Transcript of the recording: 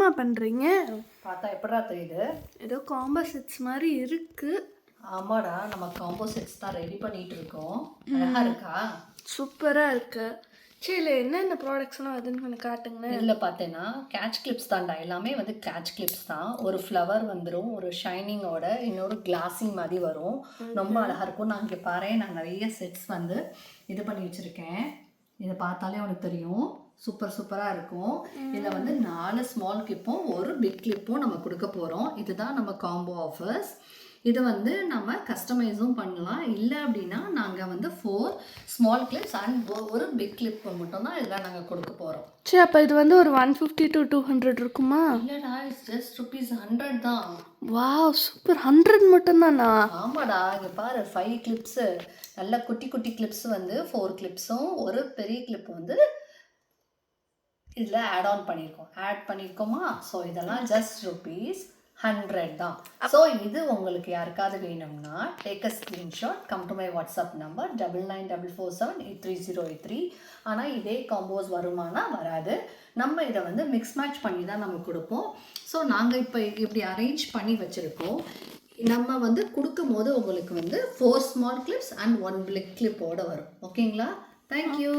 என்னம்மா பண்ணுறீங்க? பார்த்தா எப்படா தெரியுது? ஏதோ காம்போ செட்ஸ் மாதிரி இருக்கு. ஆமாடா, நம்ம காம்போ செட்ஸ் தான் ரெடி பண்ணிட்டு இருக்கோம். அழகா இருக்கா? சூப்பராக இருக்கு. சரி, இல்லை என்னென்ன ப்ராடக்ட்ஸ்லாம் அதுன்னு கொஞ்சம் காட்டுங்களேன். இதில் பார்த்தேன்னா கேட்ச் கிளிப்ஸ் தான்டா, எல்லாமே வந்து கேட்ச் கிளிப்ஸ் தான். ஒரு ஃப்ளவர் வந்துடும், ஒரு ஷைனிங்கோட, இன்னொரு கிளாஸிங் மாதிரி வரும். ரொம்ப அழகாக இருக்கும். நான் இங்கே பாரு, நான் நிறைய செட்ஸ் வந்து இது பண்ணி வச்சுருக்கேன். இதை பார்த்தாலே உனக்கு தெரியும், சூப்பராக இருக்கும். இதில் வந்து 4 ஸ்மால் கிளிப்பும் ஒரு பிக் கிளிப்பும் நம்ம கொடுக்க போகிறோம். இதுதான் நம்ம காம்போ ஆஃபர்ஸ். இது வந்து நம்ம கஸ்டமைஸும் பண்ணலாம். இல்லை அப்படின்னா நாங்கள் வந்து 4 ஸ்மால் கிளிப்ஸ் அண்ட் ஒரு பிக் கிளிப் மட்டும் தான் இதில் நாங்கள் கொடுக்க போகிறோம். சரி, அப்போ இது வந்து ஒரு 150 to 200 இருக்குமா? இல்லைடா, இட்ஸ் ஜஸ்ட் ₹100 தான். Wow, super. 100 மட்டும்தானா? ஆமாடா, இங்கே பாரு, 5 கிளிப்ஸு, நல்ல குட்டி குட்டி கிளிப்ஸ் வந்து 4 கிளிப்ஸும் ஒரு பெரிய கிளிப் வந்து இதில் ஆட் பண்ணியிருக்கோமா. ஸோ இதெல்லாம் ஜஸ்ட் ₹100 தான். ஸோ இது உங்களுக்கு யாருக்காவது வேணும்னா take a screenshot, come to my WhatsApp number 9944783083. ஆனால் இதே காம்போஸ் வருமானா வராது. நம்ம இதை வந்து மிக்ஸ் மேட்ச் பண்ணி தான் நம்ம கொடுப்போம். ஸோ நாங்கள் இப்போ இப்படி அரேஞ்ச் பண்ணி வச்சுருக்கோம். நம்ம வந்து கொடுக்கும் போது உங்களுக்கு வந்து 4 ஸ்மால் கிளிப்ஸ் அண்ட் 1 பிக் கிளிப்போடு வரும். ஓகேங்களா? தேங்க்யூ.